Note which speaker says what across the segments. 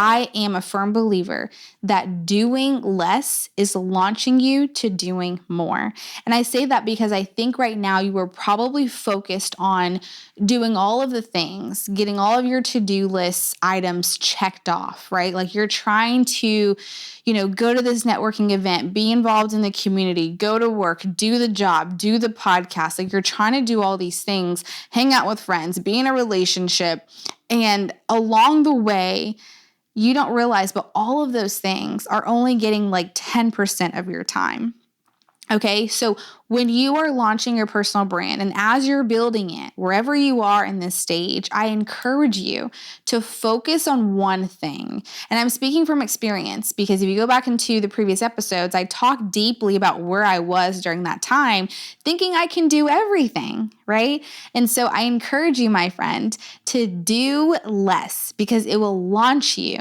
Speaker 1: I am a firm believer that doing less is launching you to doing more. And I say that because I think right now you are probably focused on doing all of the things, getting all of your to-do list items checked off, right? Like you're trying to, go to this networking event, be involved in the community, go to work, do the job, do the podcast. Like you're trying to do all these things, hang out with friends, be in a relationship. And along the way, you don't realize, but all of those things are only getting like 10% of your time. Okay, so when you are launching your personal brand and as you're building it, wherever you are in this stage, I encourage you to focus on one thing. And I'm speaking from experience because if you go back into the previous episodes, I talked deeply about where I was during that time, thinking I can do everything, right? And so I encourage you, my friend, to do less because it will launch you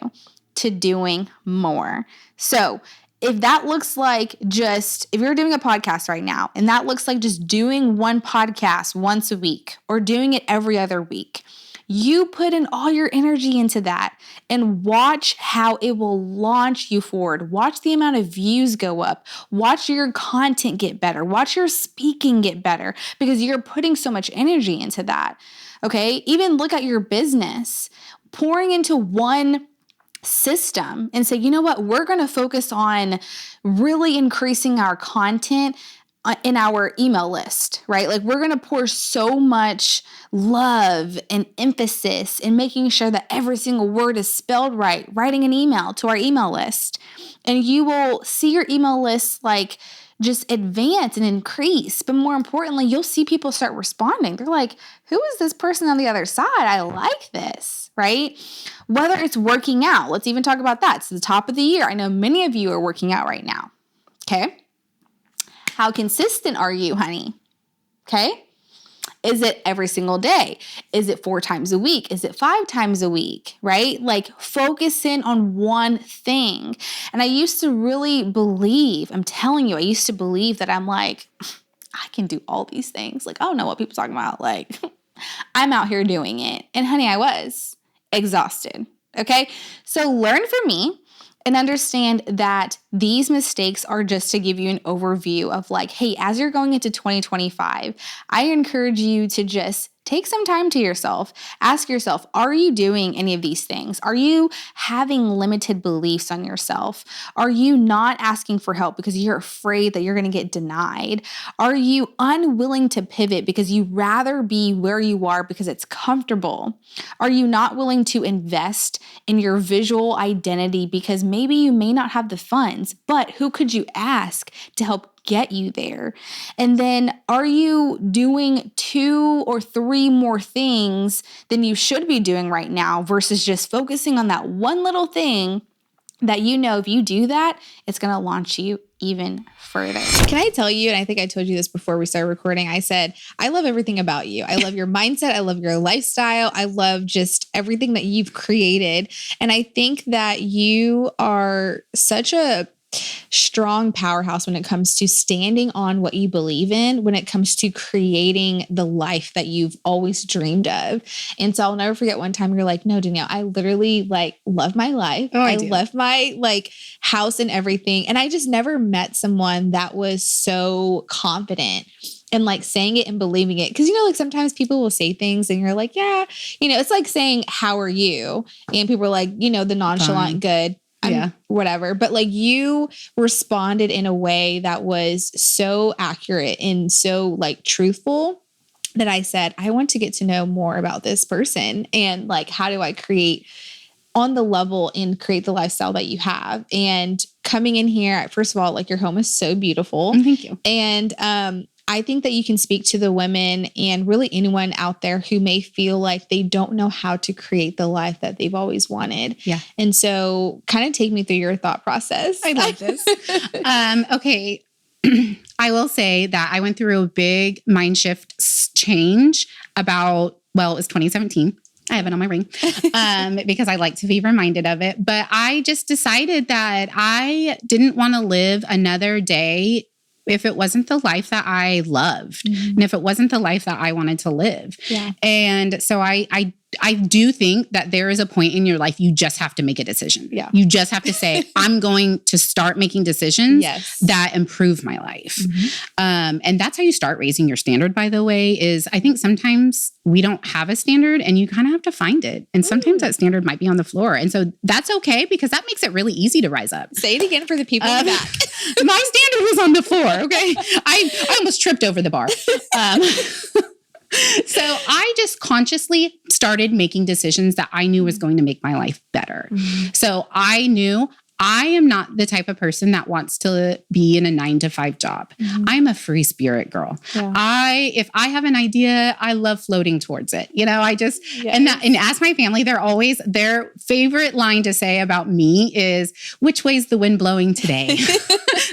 Speaker 1: to doing more. So if that looks like if you're doing a podcast right now, and that looks like just doing one podcast once a week or doing it every other week, you put in all your energy into that and watch how it will launch you forward. Watch the amount of views go up. Watch your content get better. Watch your speaking get better because you're putting so much energy into that. Okay? Even look at your business. Pouring into one system and say, you know what, we're going to focus on really increasing our content in our email list, right? Like we're going to pour so much love and emphasis in making sure that every single word is spelled right, writing an email to our email list. And you will see your email list like just advance and increase. But more importantly, you'll see people start responding. They're like, who is this person on the other side? I like this, right? Whether it's working out, let's even talk about that. It's the top of the year. I know many of you are working out right now. Okay. How consistent are you, honey? Okay. Is it every single day? Is it 4 times a week? Is it 5 times a week, right? Like focus in on one thing. And I used to really believe, I'm telling you, I used to believe that I'm like, I can do all these things. Like, I don't know what people are talking about. Like, I'm out here doing it. And honey, I was exhausted. Okay. So learn from me and understand that these mistakes are just to give you an overview of like, hey, as you're going into 2025, I encourage you to just take some time to yourself. Ask yourself, are you doing any of these things? Are you having limited beliefs on yourself? Are you not asking for help because you're afraid that you're going to get denied? Are you unwilling to pivot because you rather be where you are because it's comfortable? Are you not willing to invest in your visual identity because maybe you may not have the funds, but who could you ask to help get you there? And then are you doing 2 or 3 more things than you should be doing right now versus just focusing on that one little thing that you know if you do that, it's going to launch you even further. Can I tell you, and I think I told you this before we started recording, I said, I love everything about you. I love your mindset. I love your lifestyle. I love just everything that you've created. And I think that you are such a strong powerhouse when it comes to standing on what you believe in, when it comes to creating the life that you've always dreamed of. And so I'll never forget one time you're like, no, Danielle, I literally like love my life. I love my like house and everything. And I just never met someone that was so confident and like saying it and believing it. Cause like sometimes people will say things and you're like, yeah, it's like saying, how are you? And people are like, the nonchalant, good. Whatever. But like you responded in a way that was so accurate and so like truthful that I said, I want to get to know more about this person. And like, how do I create on the level and create the lifestyle that you have? And coming in here, first of all, like your home is so beautiful.
Speaker 2: Thank you.
Speaker 1: And, I think that you can speak to the women and really anyone out there who may feel like they don't know how to create the life that they've always wanted.
Speaker 2: Yeah.
Speaker 1: And so kind of take me through your thought process.
Speaker 2: I love this. Okay. I will say that I went through a big mind shift change it was 2017. I have it on my ring because I like to be reminded of it. But I just decided that I didn't want to live another day if it wasn't the life that I loved, and if it wasn't the life that I wanted to live.
Speaker 1: Yeah.
Speaker 2: And so I do think that there is a point in your life you just have to make a decision.
Speaker 1: Yeah.
Speaker 2: You just have to say, I'm going to start making decisions that improve my life. And that's how you start raising your standard, by the way, is I think sometimes we don't have a standard and you kind of have to find it. And sometimes that standard might be on the floor. And so that's okay because that makes it really easy to rise up.
Speaker 1: Say it again for the people in the back.
Speaker 2: My standard was on the floor, okay? I almost tripped over the bar. So I just consciously started making decisions that I knew was going to make my life better. So I knew I am not the type of person that wants to be in a 9-to-5 job. I'm a free spirit girl. Yeah. If I have an idea, I love floating towards it. You know, I just, and as my family, their favorite line to say about me is, which way's the wind blowing today?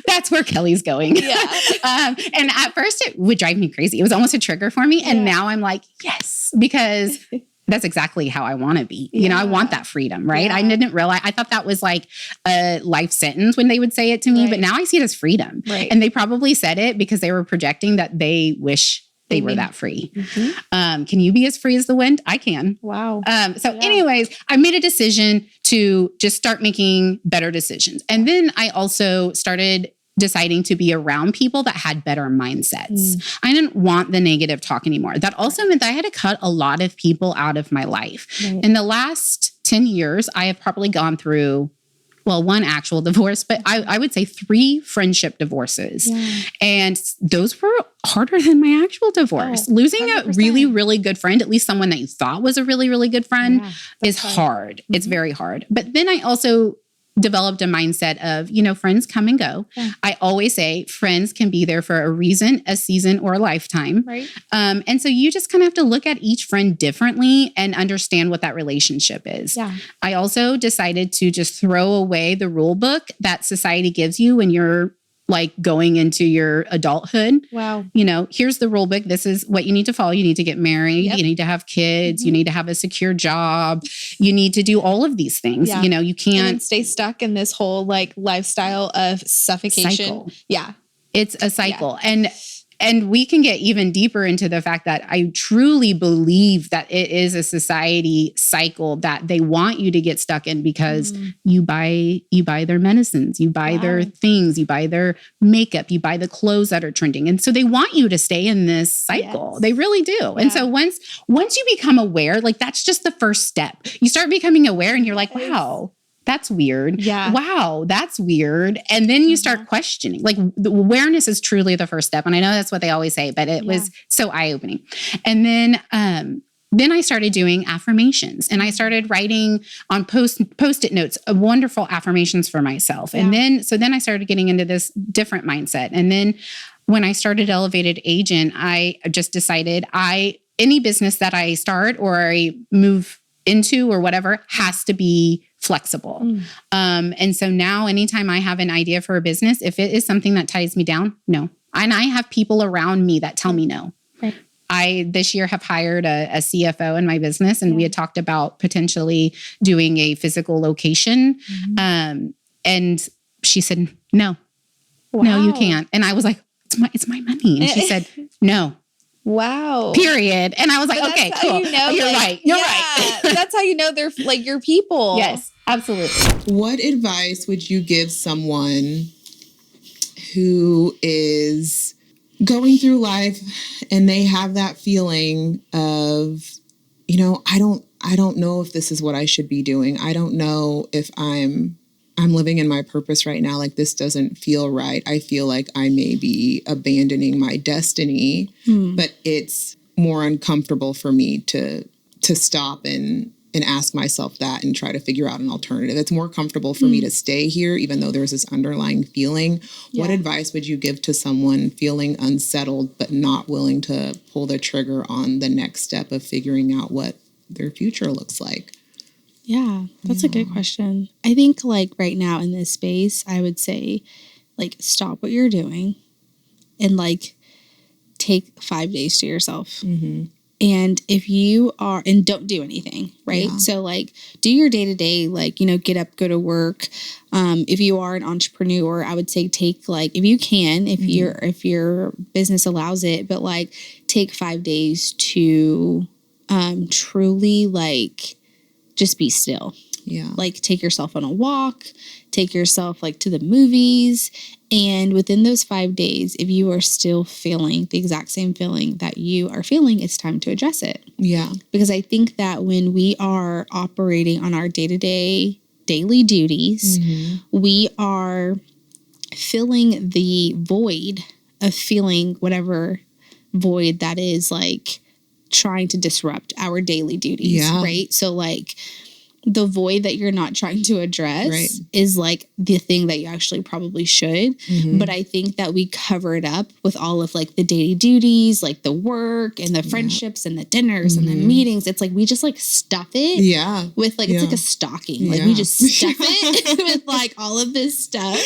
Speaker 2: That's where Kelly's going. Yeah. And at first it would drive me crazy. It was almost a trigger for me. And now I'm like, yes, because that's exactly how I want to be. You know, I want that freedom, right? I didn't realize, I thought that was like a life sentence when they would say it to me, but now I see it as freedom. And they probably said it because they were projecting that they wish they were that free. Can you be as free as the wind? I can.
Speaker 1: Wow.
Speaker 2: Anyways, I made a decision to just start making better decisions. And then I also started deciding to be around people that had better mindsets. I didn't want the negative talk anymore. That also meant that I had to cut a lot of people out of my life. In the last 10 years, I have probably gone through, well, one actual divorce, but I would say 3 friendship divorces. And those were harder than my actual divorce. Losing 100%. A really, really good friend, at least someone that you thought was a really, really good friend, is hard. It's very hard. But then I also developed a mindset of, you know, friends come and go. I always say friends can be there for a reason, a season, or a lifetime. And so you just kind of have to look at each friend differently and understand what that relationship is. I also decided to just throw away the rule book that society gives you when you're like going into your adulthood. You know, here's the rule book. This is what you need to follow. You need to get married. You need to have kids. You need to have a secure job. You need to do all of these things. You know, you can't
Speaker 1: stay stuck in this whole like lifestyle of suffocation.
Speaker 2: Cycle. It's a cycle. And we can get even deeper into the fact that I truly believe that it is a society cycle that they want you to get stuck in because you buy their medicines, you buy their things, you buy their makeup, you buy the clothes that are trending. And so they want you to stay in this cycle. They really do. And so once you become aware, like that's just the first step. You start becoming aware and you're like, wow, that's weird. Wow, that's weird. And then you start questioning. Like the awareness is truly the first step. And I know that's what they always say, but it was so eye-opening. And then I started doing affirmations and I started writing on post-it notes wonderful affirmations for myself. And then I started getting into this different mindset. And then when I started Elevated Agent, I just decided any business that I start or I move into or whatever has to be flexible. And so now anytime I have an idea for a business, if it is something that ties me down, no. And I have people around me that tell me no. I this year have hired a CFO in my business and we had talked about potentially doing a physical location. And she said, no, you can't. And I was like, it's my money. And she said, no.
Speaker 1: Wow.
Speaker 2: Period. And I was like, okay, cool.
Speaker 1: You know,
Speaker 2: You're right. You're right.
Speaker 1: That's how you know they're like your people.
Speaker 2: Yes, absolutely.
Speaker 3: What advice would you give someone who is going through life and they have that feeling of, you know, I don't know if this is what I should be doing. I don't know if I'm living in my purpose right now. Like this doesn't feel right. I feel like I may be abandoning my destiny, but it's more uncomfortable for me to stop and ask myself that and try to figure out an alternative. It's more comfortable for me to stay here, even though there's this underlying feeling. What advice would you give to someone feeling unsettled, but not willing to pull the trigger on the next step of figuring out what their future looks like?
Speaker 4: Yeah, that's a good question. I think like right now in this space, I would say like stop what you're doing and like take 5 days to yourself And if you are, and don't do anything, right?
Speaker 3: Yeah.
Speaker 4: So like do your day-to-day, like, you know, get up, go to work. If you are an entrepreneur, I would say take like, if you can, if your business allows it, but like take 5 days to truly like just be still.
Speaker 3: Yeah.
Speaker 4: Like take yourself on a walk, take yourself like to the movies. And within those 5 days, if you are still feeling the exact same feeling that you are feeling, it's time to address it.
Speaker 3: Yeah.
Speaker 4: Because I think that when we are operating on our day-to-day daily duties, we are filling the void of feeling whatever void that is like trying to disrupt our daily duties, right? So like the void that you're not trying to address is like the thing that you actually probably should. But I think that we cover it up with all of like the daily duties, like the work and the friendships and the dinners and the meetings. It's like we just like stuff it with like, it's like a stocking. Like we just stuff it with like all of this stuff.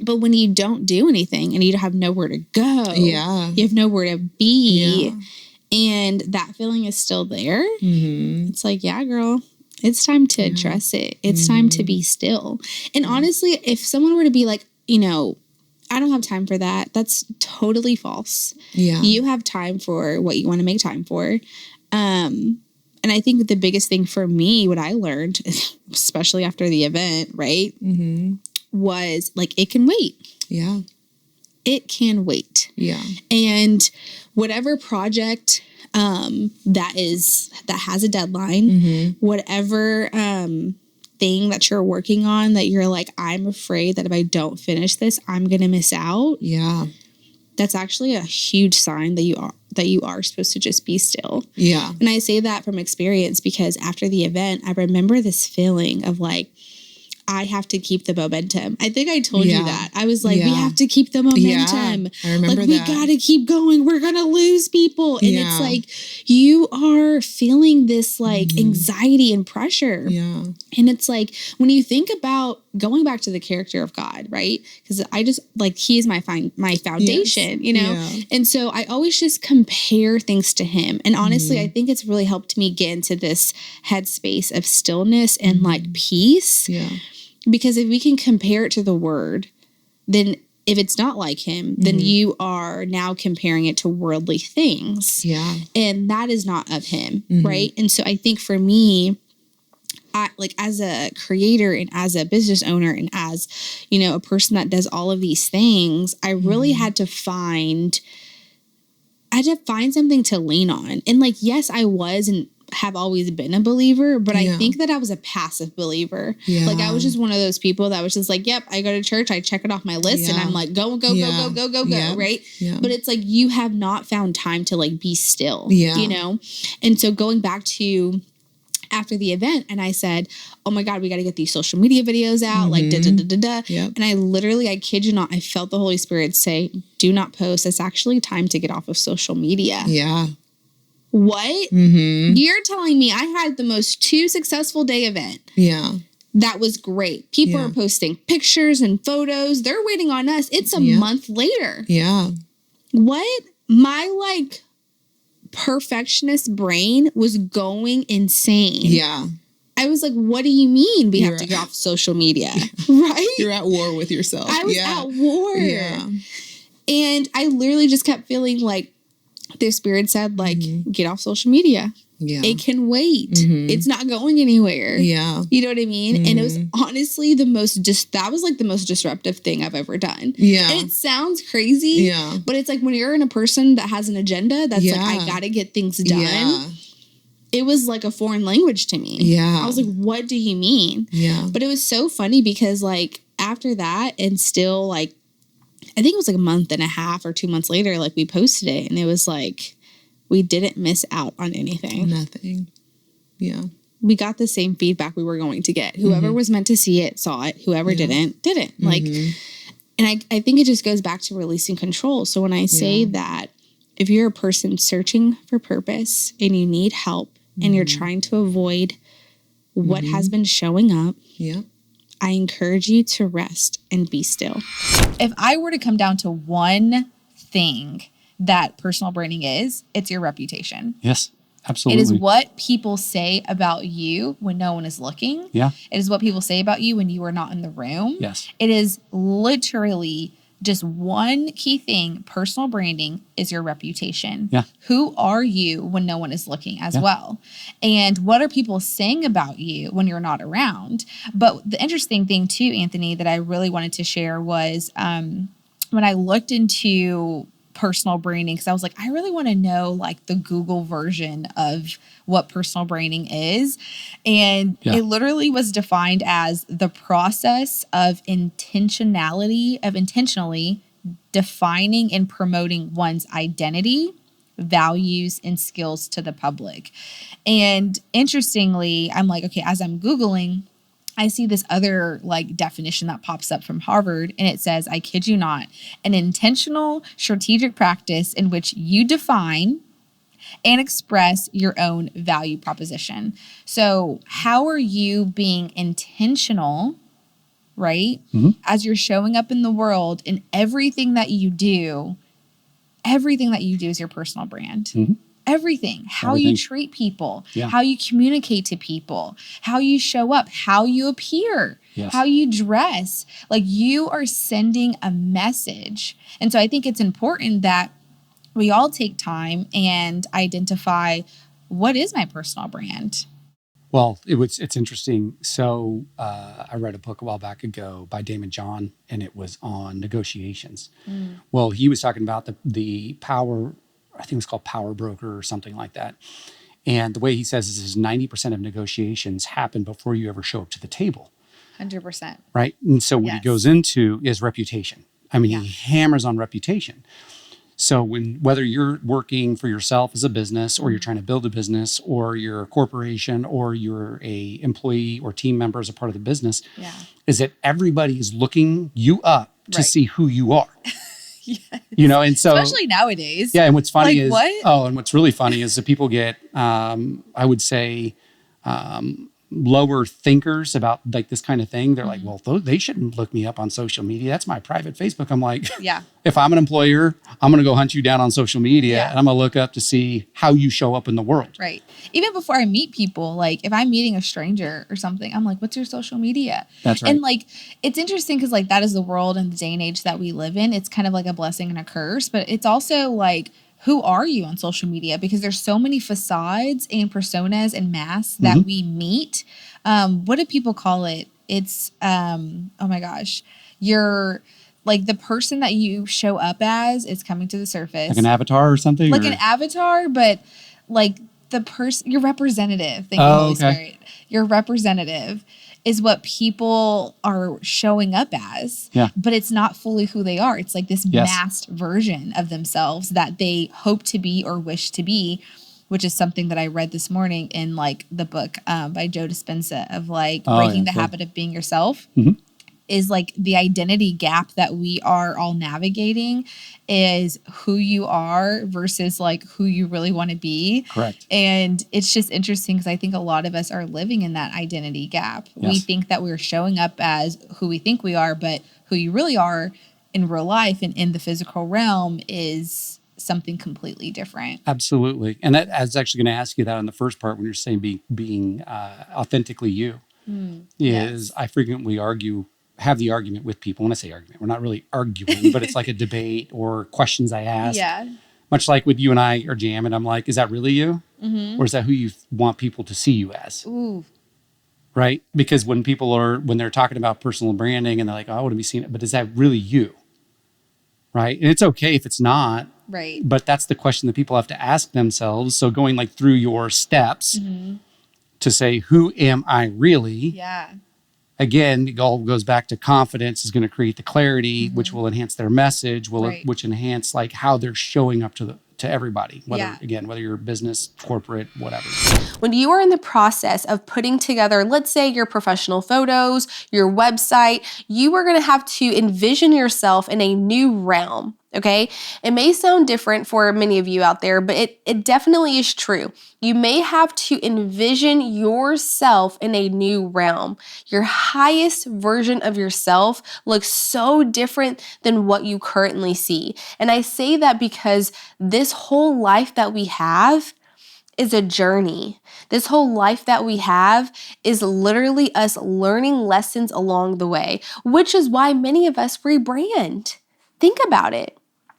Speaker 4: But when you don't do anything and you have nowhere to go, you have nowhere to be, and that feeling is still there, it's like, yeah, girl, it's time to address it. It's time to be still. And honestly, if someone were to be like, you know, I don't have time for that, that's totally false. You have time for what you want to make time for. And I think the biggest thing for me, what I learned, especially after the event, right, was like, it can wait. It can wait. And whatever project that has a deadline, whatever thing that you're working on that you're like, I'm afraid that if I don't finish this, I'm going to miss out. That's actually a huge sign that you are supposed to just be still. And I say that from experience because after the event, I remember this feeling of like, I have to keep the momentum. I think I told you that. I was like, we have to keep the momentum.
Speaker 3: I remember
Speaker 4: like, we got to keep going. We're going to lose people. And it's like, you are feeling this like anxiety and pressure. And it's like, when you think about going back to the character of God, right? Because I just like, he is my foundation, you know? And so I always just compare things to him. And honestly, I think it's really helped me get into this headspace of stillness and like peace. Because if we can compare it to the word, then if it's not like him, then you are now comparing it to worldly things. And that is not of him, right? And so I think for me, like as a creator and as a business owner and as, you know, a person that does all of these things, I really had to find something to lean on. And like, yes, I was and have always been a believer, but I think that I was a passive believer. Like I was just one of those people that was just like, yep, I go to church, I check it off my list and I'm like, go, right? But it's like, you have not found time to like be still, you know? And so going back to after the event, and I said, oh my God, we got to get these social media videos out, like And I literally, I kid you not, I felt the Holy Spirit say, do not post. It's actually time to get off of social media. What? You're telling me I had the most successful day event. That was great. People are posting pictures and photos. They're waiting on us. It's a month later. What? My like perfectionist brain was going insane. I was like, what do you mean we have to get off social media? Right?
Speaker 3: You're at war with yourself.
Speaker 4: I was at war. And I literally just kept feeling like the Spirit said, like, get off social media. It can wait. It's not going anywhere. You know what I mean? And it was honestly that was like the most disruptive thing I've ever done. And it sounds crazy. But it's like when you're in a person that has an agenda, that's like, I got to get things done. It was like a foreign language to me. I was like, what do you mean? But it was so funny because like after that and still like, I think it was like a month and a half or 2 months later, like we posted it and it was like, we didn't miss out on anything.
Speaker 3: Nothing.
Speaker 4: We got the same feedback we were going to get. Whoever was meant to see it, saw it. Whoever didn't. Like, and I think it just goes back to releasing control. So when I say that if you're a person searching for purpose and you need help and you're trying to avoid what has been showing up, I encourage you to rest and be still.
Speaker 5: If I were to come down to one thing
Speaker 4: that personal branding is? It's your reputation.
Speaker 5: Yes, absolutely.
Speaker 4: It is what people say about you when no one is looking.
Speaker 5: Yeah.
Speaker 4: It is what people say about you when you are not in the room.
Speaker 5: Yes.
Speaker 4: It is literally just one key thing. Personal branding is your reputation.
Speaker 5: Yeah.
Speaker 4: Who are you when no one is looking as well? And what are people saying about you when you're not around? But the interesting thing too, Anthony, that I really wanted to share was when I looked into personal branding, because I was like, I really want to know like the Google version of what personal branding is. And it literally was defined as the process of intentionally defining and promoting one's identity, values, and skills to the public. And interestingly, I'm like, okay, as I'm Googling, I see this other like definition that pops up from Harvard, and it says, I kid you not, an intentional strategic practice in which you define and express your own value proposition. So how are you being intentional, right? As you're showing up in the world, and everything that you do is your personal brand. Everything, how you treat people, how you communicate to people, how you show up, how you appear, how you dress, like you are sending a message. And so I think it's important that we all take time and identify, what is my personal brand?
Speaker 5: Well, it's interesting. So I read a book a while back ago by Damon John, and it was on negotiations. Well, he was talking about the power, I think it was called Power Broker or something like that. And the way he says is 90% of negotiations happen before you ever show up to the table.
Speaker 4: 100%.
Speaker 5: Right. And so what he goes into is reputation. I mean, he hammers on reputation. So whether you're working for yourself as a business, or you're trying to build a business, or you're a corporation, or you're a employee or team member as a part of the business, is that everybody is looking you up to see who you are. You know, and so
Speaker 4: especially nowadays.
Speaker 5: Yeah, and what's funny
Speaker 4: like,
Speaker 5: is and what's really funny is that people get I would say lower thinkers about like this kind of thing. They're like, well, they shouldn't look me up on social media. That's my private Facebook. I'm like, if I'm an employer, I'm going to go hunt you down on social media, and I'm going to look up to see how you show up in the world.
Speaker 4: Right. Even before I meet people, like if I'm meeting a stranger or something, I'm like, what's your social media?
Speaker 5: That's right.
Speaker 4: And like, it's interesting because like that is the world and the day and age that we live in. It's kind of like a blessing and a curse, but it's also like, who are you on social media? Because there's so many facades and personas and masks that we meet. What do people call it? It's, oh my gosh, you're like the person that you show up as is coming to the surface.
Speaker 5: Like an avatar or something?
Speaker 4: Like an avatar, but like the person, your representative. Thank you, Holy Spirit. Your representative is what people are showing up as, but it's not fully who they are. It's like this masked version of themselves that they hope to be or wish to be, which is something that I read this morning in like the book by Joe Dispenza of like breaking the habit of being yourself. Is like the identity gap that we are all navigating is who you are versus like who you really want to be.
Speaker 5: Correct.
Speaker 4: And it's just interesting because I think a lot of us are living in that identity gap. We think that we're showing up as who we think we are, but who you really are in real life and in the physical realm is something completely different.
Speaker 5: Absolutely. And that, I was actually going to ask you that on the first part when you're saying being authentically you, I frequently have the argument with people. When I say argument, we're not really arguing, but it's like a debate or questions I ask. Much like with you and I are jamming, I'm like, is that really you? Or is that who you want people to see you as? Right? Because when they're talking about personal branding and they're like, oh, I want to be seen, but is that really you? Right? And it's okay if it's not.
Speaker 4: Right.
Speaker 5: But that's the question that people have to ask themselves. So going like through your steps to say, who am I really?
Speaker 4: Yeah.
Speaker 5: Again, it all goes back to confidence is going to create the clarity, which will enhance their message, which enhance like how they're showing up to everybody, whether you're business, corporate, whatever.
Speaker 6: When you are in the process of putting together, let's say your professional photos, your website, you are going to have to envision yourself in a new realm. Okay. It may sound different for many of you out there, but it definitely is true. You may have to envision yourself in a new realm. Your highest version of yourself looks so different than what you currently see. And I say that because this whole life that we have is a journey. This whole life that we have is literally us learning lessons along the way, which is why many of us rebrand. Think about it.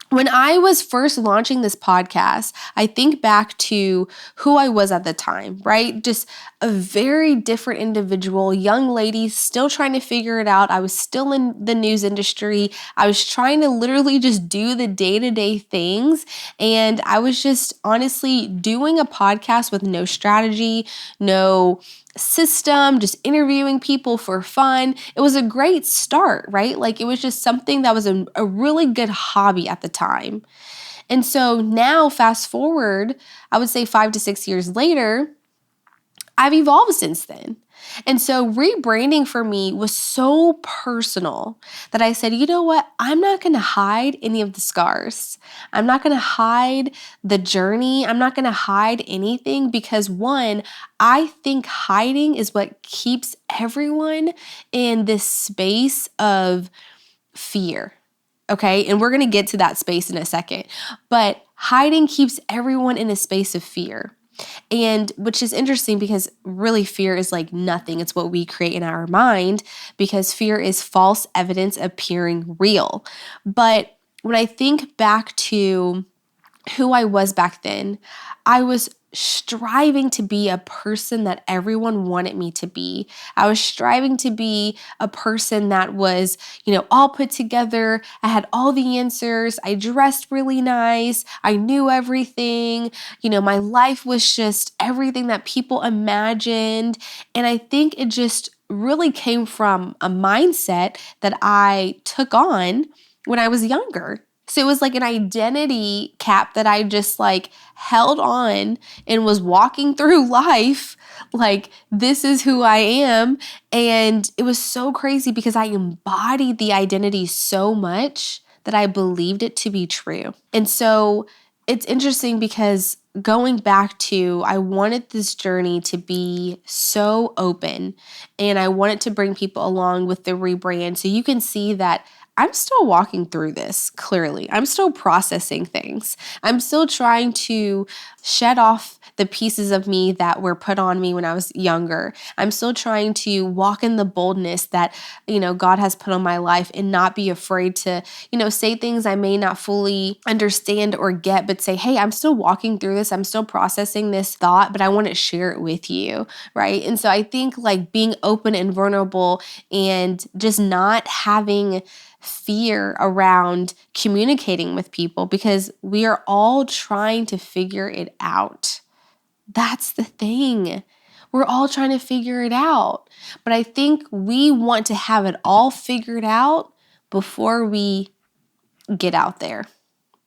Speaker 6: When I was first launching this podcast, I think back to who I was at the time, right? Just a very different individual, young lady, still trying to figure it out. I was still in the news industry. I was trying to literally just do the day-to-day things. And I was just honestly doing a podcast with no strategy, no system, just interviewing people for fun. It was a great start, right? Like it was just something that was a really good hobby at the time. And so now fast forward, I would say 5 to 6 years later, I've evolved since then. And so rebranding for me was so personal that I said, you know what? I'm not going to hide any of the scars. I'm not going to hide the journey. I'm not going to hide anything because one, I think hiding is what keeps everyone in this space of fear. Okay. And we're going to get to that space in a second, but hiding keeps everyone in a space of fear. And which is interesting because really fear is like nothing. It's what we create in our mind because fear is false evidence appearing real. But when I think back to who I was back then, I was striving to be a person that everyone wanted me to be. I was striving to be a person that was, all put together. I had all the answers. I dressed really nice. I knew everything. My life was just everything that people imagined. And I think it just really came from a mindset that I took on when I was younger. So it was like an identity cap that I just held on and was walking through life like, this is who I am. And it was so crazy because I embodied the identity so much that I believed it to be true. And so it's interesting because going back to, I wanted this journey to be so open and I wanted to bring people along with the rebrand. So you can see that I'm still walking through this, clearly. I'm still processing things. I'm still trying to shed off the pieces of me that were put on me when I was younger. I'm still trying to walk in the boldness that, God has put on my life and not be afraid to, say things I may not fully understand or get, but say, hey, I'm still walking through this. I'm still processing this thought, but I want to share it with you, right? And so I think being open and vulnerable and just not having fear around communicating with people because we are all trying to figure it out. That's the thing. We're all trying to figure it out. But I think we want to have it all figured out before we get out there,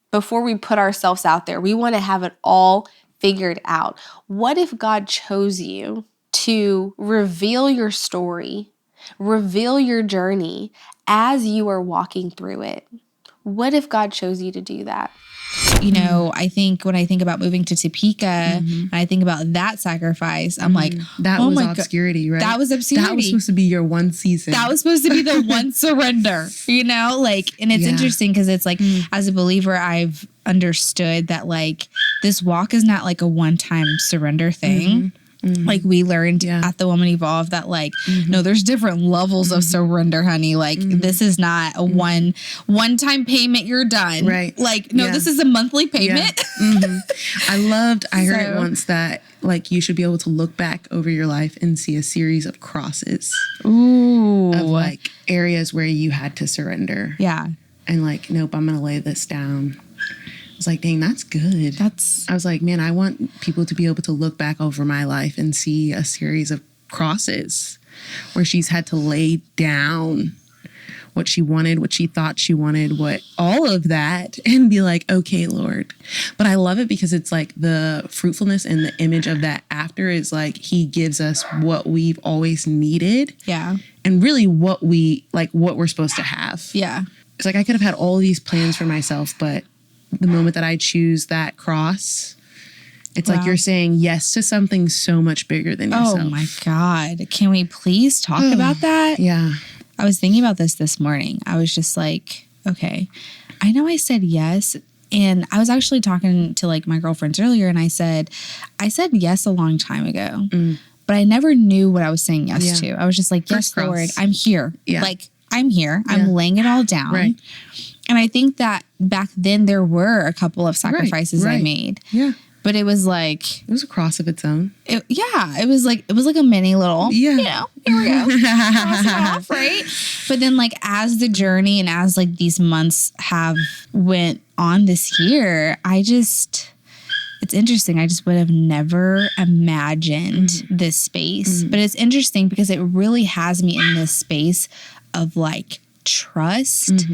Speaker 6: before we put ourselves out there. We want to have it all figured out. What if God chose you to reveal your story, reveal your journey as you are walking through it? What if God chose you to do that?
Speaker 4: I think when I think about moving to Topeka and I think about that sacrifice, I'm like,
Speaker 3: that was obscurity, right?
Speaker 4: That was obscurity.
Speaker 3: That was supposed to be your one season.
Speaker 4: That was supposed to be the one surrender, and it's interesting because it's as a believer, I've understood that this walk is not a one-time surrender thing. Mm-hmm. We learned at the Woman Evolve that no, there's different levels of surrender, honey. This is not a one-time payment, you're done.
Speaker 3: Right.
Speaker 4: This is a monthly payment.
Speaker 3: Yeah. I heard it once that you should be able to look back over your life and see a series of crosses.
Speaker 4: Ooh.
Speaker 3: Of areas where you had to surrender.
Speaker 4: Yeah.
Speaker 3: And nope, I'm going to lay this down. I was like, dang, that's good. I was like, man, I want people to be able to look back over my life and see a series of crosses where she's had to lay down what she wanted, what she thought she wanted, all of that, and be like, okay, Lord. But I love it because it's the fruitfulness and the image of that after is he gives us what we've always needed.
Speaker 4: Yeah.
Speaker 3: And really what we're supposed to have.
Speaker 4: Yeah.
Speaker 7: it's like I could have had all these plans for myself, but the moment that I choose that cross, it's like you're saying yes to something so much bigger than yourself.
Speaker 4: Oh my God. Can we please talk about that?
Speaker 7: Yeah.
Speaker 4: I was thinking about this morning. I was just like, okay, I know I said yes. And I was actually talking to like my girlfriends earlier, and I said yes a long time ago, but I never knew what I was saying yes to. I was just like, yes,
Speaker 7: First
Speaker 4: Lord,
Speaker 7: cross.
Speaker 4: I'm here.
Speaker 7: Yeah.
Speaker 4: Like, I'm here. I'm laying it all down.
Speaker 7: Right.
Speaker 4: And I think that back then there were a couple of sacrifices I made.
Speaker 7: Yeah.
Speaker 4: But it was like,
Speaker 7: It was a cross of its own.
Speaker 4: it was like a mini little,
Speaker 7: Yeah.
Speaker 4: here we go, cross it off, right? But then like as the journey and as like these months have went on this year, it's interesting. I just would have never imagined this space. But it's interesting because it really has me in this space of like trust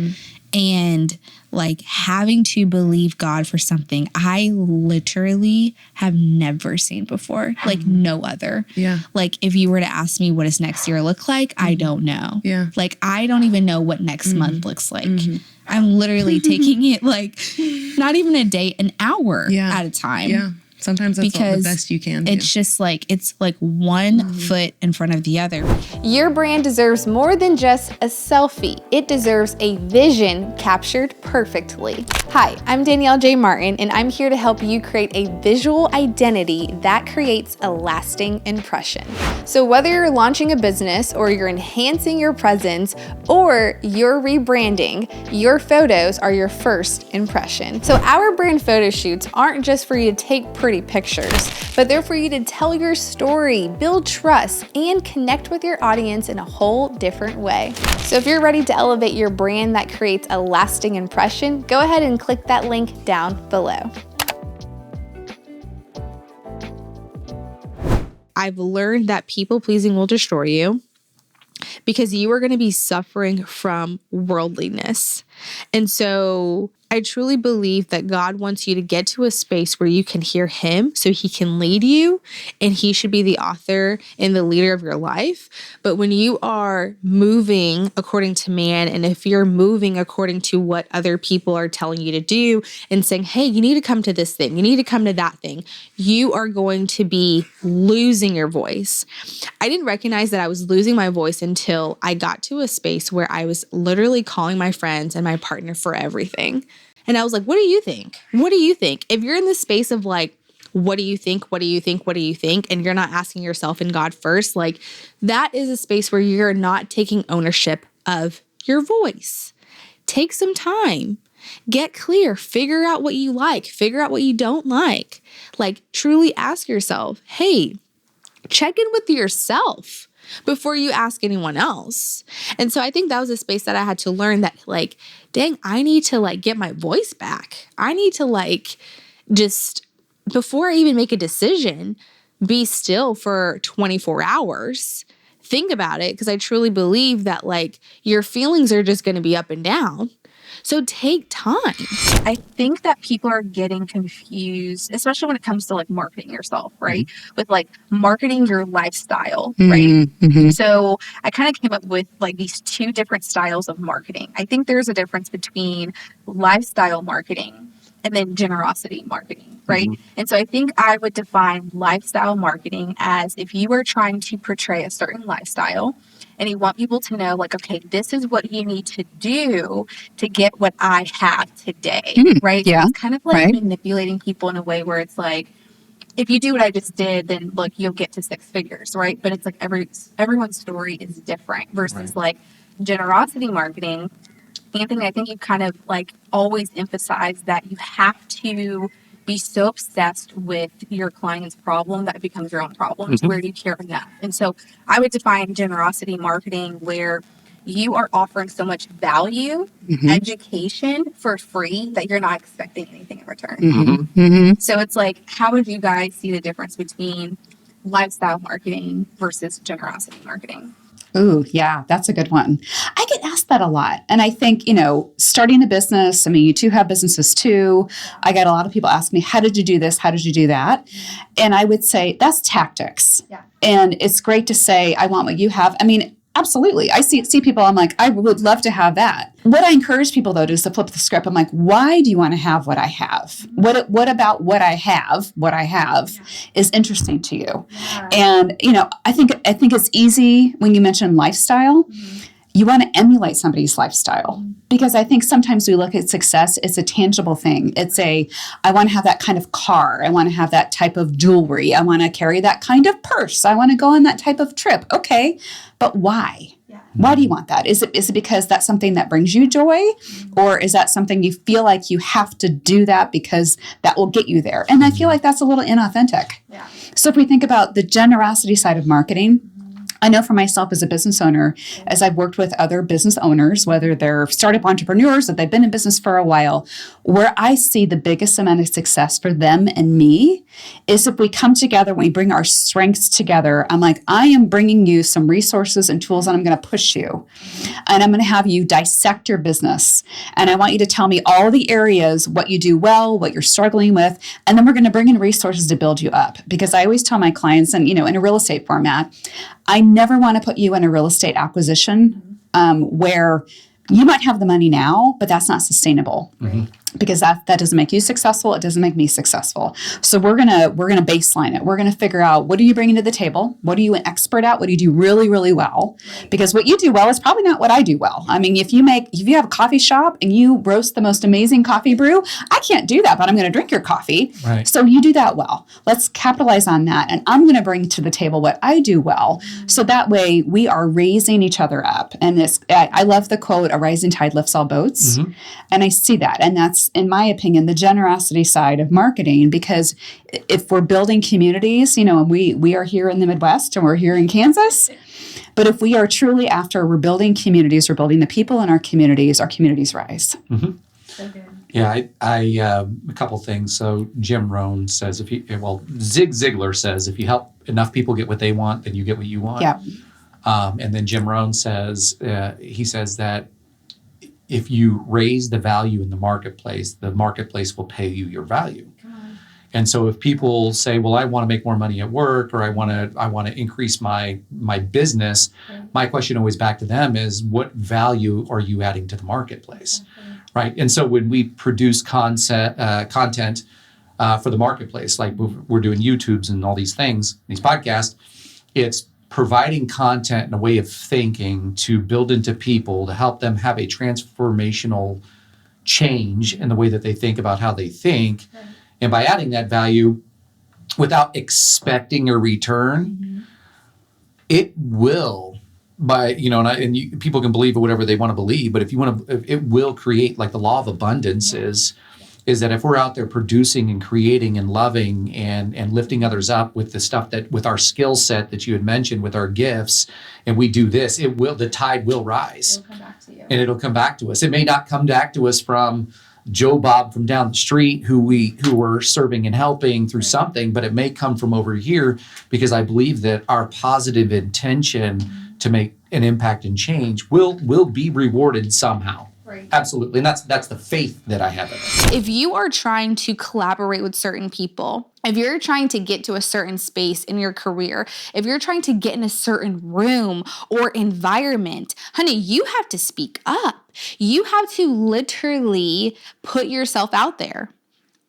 Speaker 4: and like having to believe God for something I literally have never seen before, like no other.
Speaker 7: Yeah.
Speaker 4: Like if you were to ask me what does next year look like, I don't know.
Speaker 7: Yeah.
Speaker 4: Like I don't even know what next month looks like. I'm literally taking it like not even a day, an hour at a time.
Speaker 7: Yeah. Sometimes that's all the
Speaker 4: Because
Speaker 7: best you can do.
Speaker 4: it's just like, it's like one foot in front of the other.
Speaker 1: Your brand deserves more than just a selfie. It deserves a vision captured perfectly. Hi, I'm Danielle J. Martin, and I'm here to help you create a visual identity that creates a lasting impression. So whether you're launching a business or you're enhancing your presence or you're rebranding, your photos are your first impression. So our brand photo shoots aren't just for you to take pretty pictures, but they're for you to tell your story, build trust, and connect with your audience in a whole different way. So if you're ready to elevate your brand that creates a lasting impression, go ahead and click that link down below.
Speaker 4: I've learned that people pleasing will destroy you because you are going to be suffering from worldliness. And so I truly believe that God wants you to get to a space where you can hear him so he can lead you, and he should be the author and the leader of your life. But when you are moving according to man, and if you're moving according to what other people are telling you to do and saying, hey, you need to come to this thing, you need to come to that thing, you are going to be losing your voice. I didn't recognize that I was losing my voice until I got to a space where I was literally calling my friends and my partner for everything. And I was like, what do you think? What do you think? If you're in this space of like, what do you think? What do you think? What do you think? And you're not asking yourself and God first, like that is a space where you're not taking ownership of your voice. Take some time. Get clear. Figure out what you like. Figure out what you don't like. Like truly ask yourself, hey, check in with yourself before you ask anyone else. And so I think that was a space that I had to learn that like, dang, I need to like get my voice back. I need to like just, before I even make a decision, be still for 24 hours. Think about it, because I truly believe that like your feelings are just going to be up and down. So take time.
Speaker 8: I think that people are getting confused, especially when it comes to like marketing yourself, right? With like marketing your lifestyle, right? So I kind of came up with like these two different styles of marketing. I think there's a difference between lifestyle marketing and then generosity marketing, right? And so I think I would define lifestyle marketing as if you are trying to portray a certain lifestyle and you want people to know like, okay, this is what you need to do to get what I have today, right?
Speaker 2: Yeah.
Speaker 8: So it's kind of like manipulating people in a way where it's like, if you do what I just did, then look, you'll get to six figures, right? But it's like everyone's story is different versus like generosity marketing. Anthony, I think you kind of like always emphasize that you have to be so obsessed with your client's problem that it becomes your own problem. Where you care enough. And so I would define generosity marketing where you are offering so much value, education for free that you're not expecting anything in return. So it's like, how would you guys see the difference between lifestyle marketing versus generosity marketing?
Speaker 2: Ooh, yeah, that's a good one. I get asked that a lot. And I think, you know, starting a business, I mean, you two have businesses too. I get a lot of people ask me, how did you do this? How did you do that? And I would say that's tactics.
Speaker 8: Yeah.
Speaker 2: And it's great to say, I want what you have. I mean,
Speaker 9: Absolutely. I see people, I'm like, I would love to have that. What I encourage people though is to flip the script. I'm like, why do you want to have what I have? What about what I have is interesting to you? And, I think it's easy when you mention lifestyle. You want to emulate somebody's lifestyle, because I think sometimes we look at success, it's a tangible thing. I want to have that kind of car. I want to have that type of jewelry. I want to carry that kind of purse. I want to go on that type of trip. Okay. But why? Why do you want that? Is it because that's something that brings you joy? Or is that something you feel like you have to do that because that will get you there? And I feel like that's a little inauthentic. Yeah. So if we think about the generosity side of marketing, I know for myself as a business owner, as I've worked with other business owners, whether they're startup entrepreneurs or they've been in business for a while, where I see the biggest amount of success for them and me is if we come together, when we bring our strengths together. I'm like, I am bringing you some resources and tools, and I'm going to push you. And I'm going to have you dissect your business. And I want you to tell me all the areas, what you do well, what you're struggling with. And then we're going to bring in resources to build you up. Because I always tell my clients, and in a real estate format, I never want to put you in a real estate acquisition where you might have the money now, but that's not sustainable. Because that doesn't make you successful. It doesn't make me successful. So we're gonna baseline it. We're gonna figure out, what are you bringing to the table? What are you an expert at? What do you do really, really well? Because what you do well is probably not what I do well. I mean, if you have a coffee shop and you roast the most amazing coffee brew, I can't do that, but I'm gonna drink your coffee. Right. So you do that well. Let's capitalize on that. And I'm gonna bring to the table what I do well. So that way we are raising each other up. And I love the quote, "A rising tide lifts all boats." And I see that. And that's, in my opinion, the generosity side of marketing, because if we're building communities, and we are here in the Midwest and we're here in Kansas, but if we are truly we're building communities, we're building the people in our communities rise.
Speaker 5: So good. Yeah, I a couple things. So Jim Rohn says, Zig Ziglar says, if you help enough people get what they want, then you get what you want. Yeah. And then Jim Rohn says, he says that if you raise the value in the marketplace will pay you your value. And so if people say, well, I want to make more money at work, or I want to increase my business, my question always back to them is, what value are you adding to the marketplace? Right. And so when we produce content for the marketplace, like we're doing YouTubes and all these things, these podcasts, it's providing content and a way of thinking to build into people, to help them have a transformational change in the way that they think about how they think. Right. And by adding that value without expecting a return, it will, people can believe whatever they want to believe, but it will create, like the law of abundance is that if we're out there producing and creating and loving and lifting others up with the stuff with our skill set that you had mentioned, with our gifts, and we do this, the tide will rise. It'll come back to you. And it'll come back to us. It may not come back to us from Joe Bob from down the street who we're serving and helping through something, but it may come from over here, because I believe that our positive intention to make an impact and change will be rewarded somehow. Right. Absolutely. And that's the faith that I have in it.
Speaker 1: If you are trying to collaborate with certain people, if you're trying to get to a certain space in your career, if you're trying to get in a certain room or environment, honey, you have to speak up. You have to literally put yourself out there.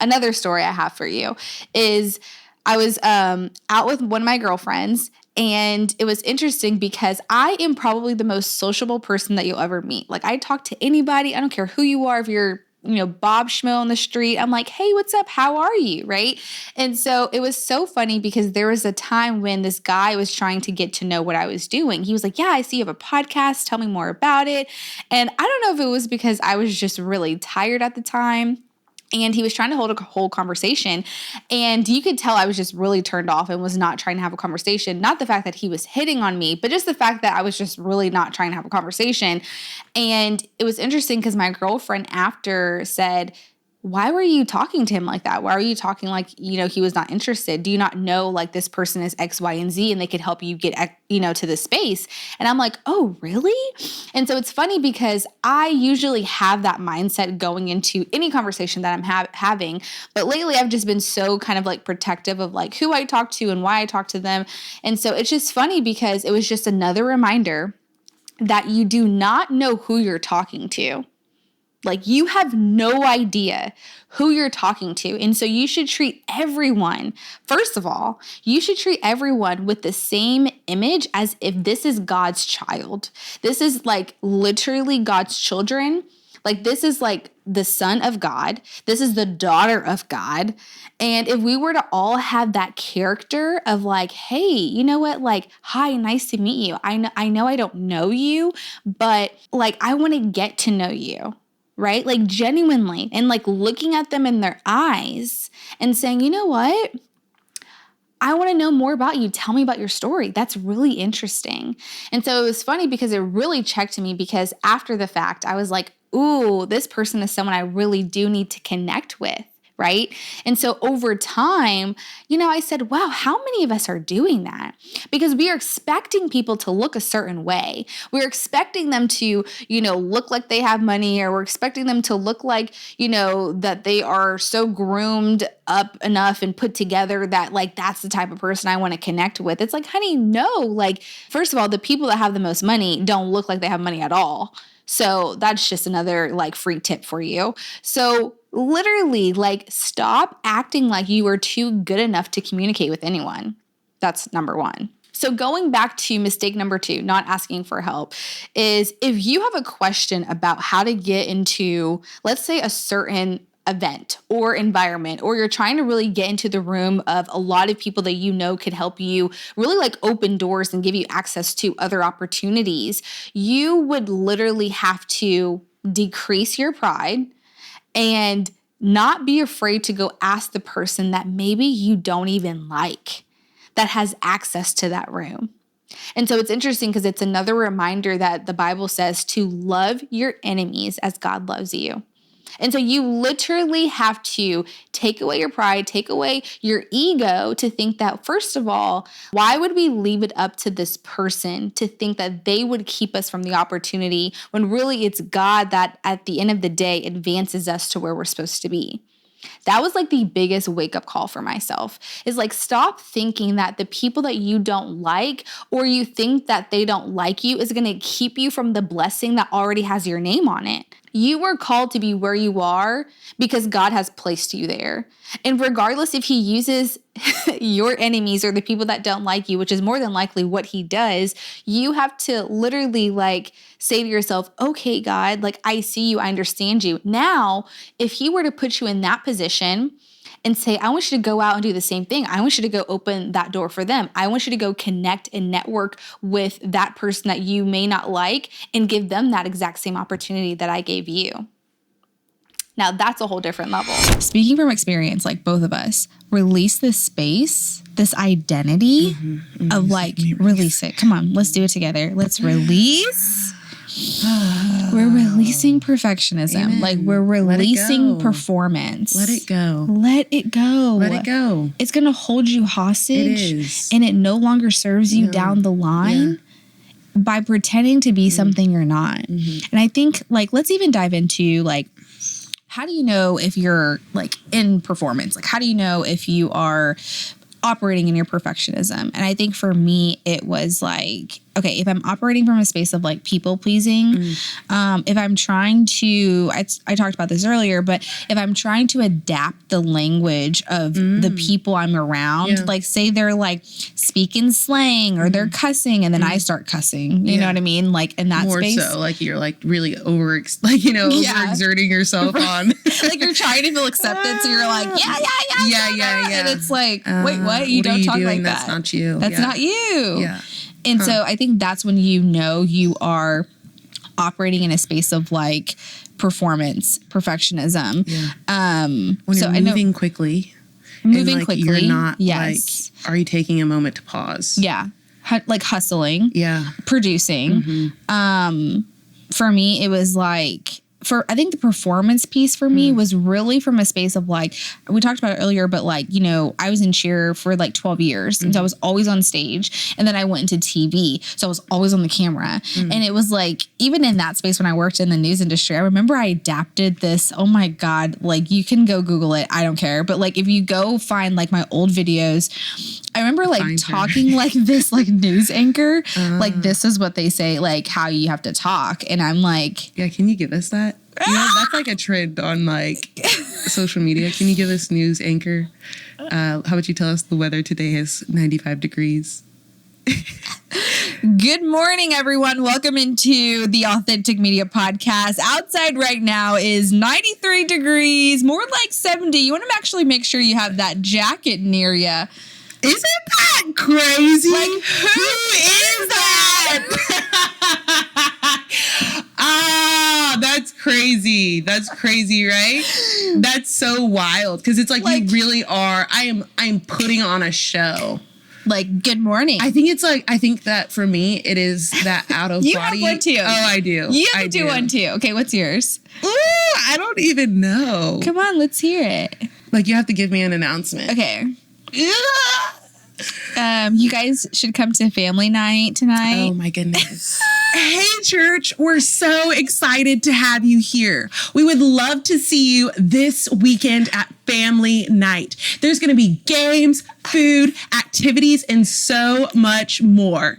Speaker 1: Another story I have for you is I was out with one of my girlfriends, and it was interesting because I am probably the most sociable person that you'll ever meet. Like, I talk to anybody. I don't care who you are. If you're, Bob Schmill on the street, I'm like, hey, what's up? How are you? Right? And so it was so funny because there was a time when this guy was trying to get to know what I was doing. He was like, yeah, I see you have a podcast. Tell me more about it. And I don't know if it was because I was just really tired at the time, and he was trying to hold a whole conversation. And you could tell I was just really turned off and was not trying to have a conversation. Not the fact that he was hitting on me, but just the fact that I was just really not trying to have a conversation. And it was interesting because my girlfriend after said, why were you talking to him like that? Why were you talking like, he was not interested? Do you not know like this person is X, Y, and Z and they could help you get, to this space? And I'm like, oh, really? And so it's funny because I usually have that mindset going into any conversation that I'm having. But lately I've just been so kind of like protective of like who I talk to and why I talk to them. And so it's just funny because it was just another reminder that you do not know who you're talking to. Like, you have no idea who you're talking to. And so you should treat everyone, first of all, you should treat everyone with the same image as if this is God's child. This is like literally God's children. Like, this is like the son of God. This is the daughter of God. And if we were to all have that character of like, hey, you know what? Like, hi, nice to meet you. I know I don't know you, but like, I want to get to know you. Right? Like, genuinely, and like looking at them in their eyes and saying, you know what? I want to know more about you. Tell me about your story. That's really interesting. And so it was funny because it really checked me, because after the fact, I was like, ooh, this person is someone I really do need to connect with. Right? And so over time, you know, I said, wow, how many of us are doing that? Because we are expecting people to look a certain way. We're expecting them to, you know, look like they have money, or we're expecting them to look like, you know, that they are so groomed up enough and put together that like, that's the type of person I want to connect with. It's like, honey, no, like, first of all, the people that have the most money don't look like they have money at all. So that's just another like free tip for you. So literally, like, stop acting like you are too good enough to communicate with anyone. That's number one. So going back to mistake number 2, not asking for help, is if you have a question about how to get into, let's say, a certain event or environment, or you're trying to really get into the room of a lot of people that you know could help you really like open doors and give you access to other opportunities, you would literally have to decrease your pride and not be afraid to go ask the person that maybe you don't even like that has access to that room. And so it's interesting because it's another reminder that the Bible says to love your enemies as God loves you. And so you literally have to take away your pride, take away your ego to think that, first of all, why would we leave it up to this person to think that they would keep us from the opportunity when really it's God that at the end of the day advances us to where we're supposed to be? That was like the biggest wake-up call for myself, is like, stop thinking that the people that you don't like, or you think that they don't like you, is going to keep you from the blessing that already has your name on it. You are called to be where you are because God has placed you there. And regardless if he uses your enemies or the people that don't like you, which is more than likely what he does, you have to literally like say to yourself, okay, God, like, I see you, I understand you. Now, if he were to put you in that position and say, I want you to go out and do the same thing. I want you to go open that door for them. I want you to go connect and network with that person that you may not like and give them that exact same opportunity that I gave you. Now, that's a whole different level.
Speaker 4: Speaking from experience, like both of us, release this space, this identity of like, release it. Come on, let's do it together. Let's release. We're releasing perfectionism.
Speaker 7: Amen.
Speaker 4: Like, we're releasing performance.
Speaker 7: Let it go.
Speaker 4: Let it go.
Speaker 7: Let it go.
Speaker 4: It's going to hold you hostage.
Speaker 7: It is.
Speaker 4: And it no longer serves you down the line by pretending to be something you're not. And I think, like, let's even dive into, like, how do you know if you're like in performance? Like, how do you know if you are operating in your perfectionism? And I think for me, it was like, okay, if I'm operating from a space of like people pleasing, if I'm trying to, I talked about this earlier, but if I'm trying to adapt the language of the people I'm around, like say they're like speaking slang or they're cussing, and then I start cussing, you know what I mean? Like in that
Speaker 7: more
Speaker 4: space.
Speaker 7: so, like you're like really overexerting yourself on.
Speaker 4: Like you're trying to feel accepted, so you're like, yeah. And it's like, wait, what? You don't talk like that.
Speaker 7: That's not you.
Speaker 4: That's not you.
Speaker 7: Yeah.
Speaker 4: And so I think that's when you know you are operating in a space of like performance, perfectionism.
Speaker 7: Yeah. When you're moving quickly.
Speaker 4: Moving
Speaker 7: like,
Speaker 4: quickly.
Speaker 7: You're not
Speaker 4: like,
Speaker 7: are you taking a moment to pause?
Speaker 4: Yeah. Like hustling.
Speaker 7: Yeah.
Speaker 4: Producing. For me, it was like, I think the performance piece for me was really from a space of like, we talked about it earlier, but like, you know, I was in cheer for like 12 years. And so I was always on stage. And then I went into TV. So I was always on the camera. And it was like, even in that space when I worked in the news industry, I remember I adapted this. Oh my God. Like you can go Google it. I don't care. But like, if you go find like my old videos, I remember like talking like this, like news anchor, like this is what they say, like how you have to talk. And I'm like,
Speaker 7: yeah, can you give us that? You know, that's like a trend on like social media. Can you give us news anchor? How about you tell us the weather today is 95 degrees?
Speaker 4: Good morning, everyone. Welcome into the Authentic Media Podcast. Outside right now is 93 degrees, more like 70. You want to actually make sure you have that jacket near you.
Speaker 7: Isn't that crazy?
Speaker 4: Like, who is that?
Speaker 7: That's crazy. That's crazy, right? That's so wild because it's like you really are. I'm putting on a show.
Speaker 4: Like, good morning.
Speaker 7: I think that for me, it is that out of
Speaker 4: you
Speaker 7: body.
Speaker 4: You have one too.
Speaker 7: Oh, I do.
Speaker 4: You have to do one too. Okay, what's yours?
Speaker 7: Ooh, I don't even know.
Speaker 4: Come on, let's hear it.
Speaker 7: Like, you have to give me an announcement.
Speaker 4: Okay. You guys should come to family night tonight.
Speaker 7: Oh my goodness. Hey church, we're so excited to have you here. We would love to see you this weekend at family night. There's going to be games, food, activities, and so much more.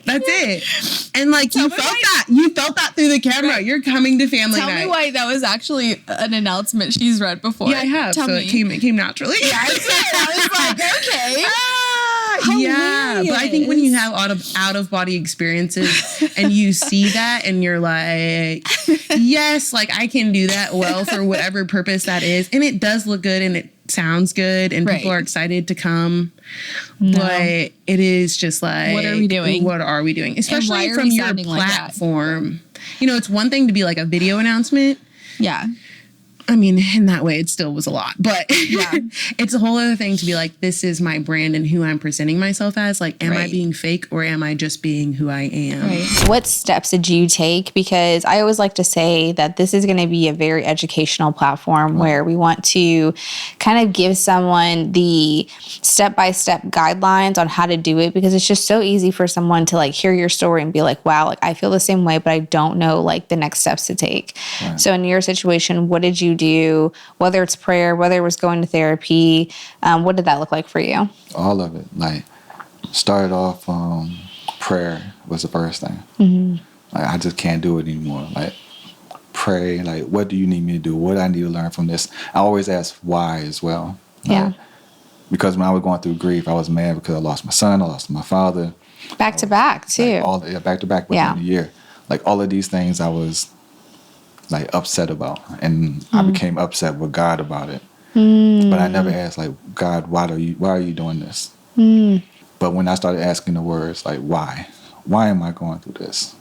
Speaker 7: That's it. And like you felt that through the camera. Right. You're coming to family night.
Speaker 4: Tell me why that was actually an announcement she's read before.
Speaker 7: Yeah, I have.
Speaker 4: Tell me.
Speaker 7: It came naturally.
Speaker 4: Yeah, I was like, okay.
Speaker 7: Yeah, but I think when you have out of body experiences and you see that and you're like, yes, like I can do that well for whatever purpose that is. And it does look good and it sounds good and people are excited to come. No. But it is just like,
Speaker 4: what are we doing?
Speaker 7: What are we doing? Especially from your platform. Like, you know, it's one thing to be like a video announcement.
Speaker 4: Yeah.
Speaker 7: I mean, in that way, it still was a lot, but it's a whole other thing to be like, this is my brand and who I'm presenting myself as. Like, am I being fake or am I just being who I am?
Speaker 1: Right. What steps did you take? Because I always like to say that this is going to be a very educational platform where we want to kind of give someone the step-by-step guidelines on how to do it, because it's just so easy for someone to like hear your story and be like, wow, like I feel the same way, but I don't know like the next steps to take. Right. So in your situation, what did you do, whether it's prayer, whether it was going to therapy, what did that look like for you?
Speaker 10: All of it. Like, started off, prayer was the first thing. Like, I just can't do it anymore. Like, pray, like, what do you need me to do? What do I need to learn from this? I always ask why as well. Like, because when I was going through grief, I was mad because I lost my son, I lost my father.
Speaker 1: Back to back, too.
Speaker 10: Like, back to back within a year. Like, all of these things I was like upset about, and I became upset with God about it. But I never asked like, God, why are you doing this? But when I started asking the words like, why am I going through this?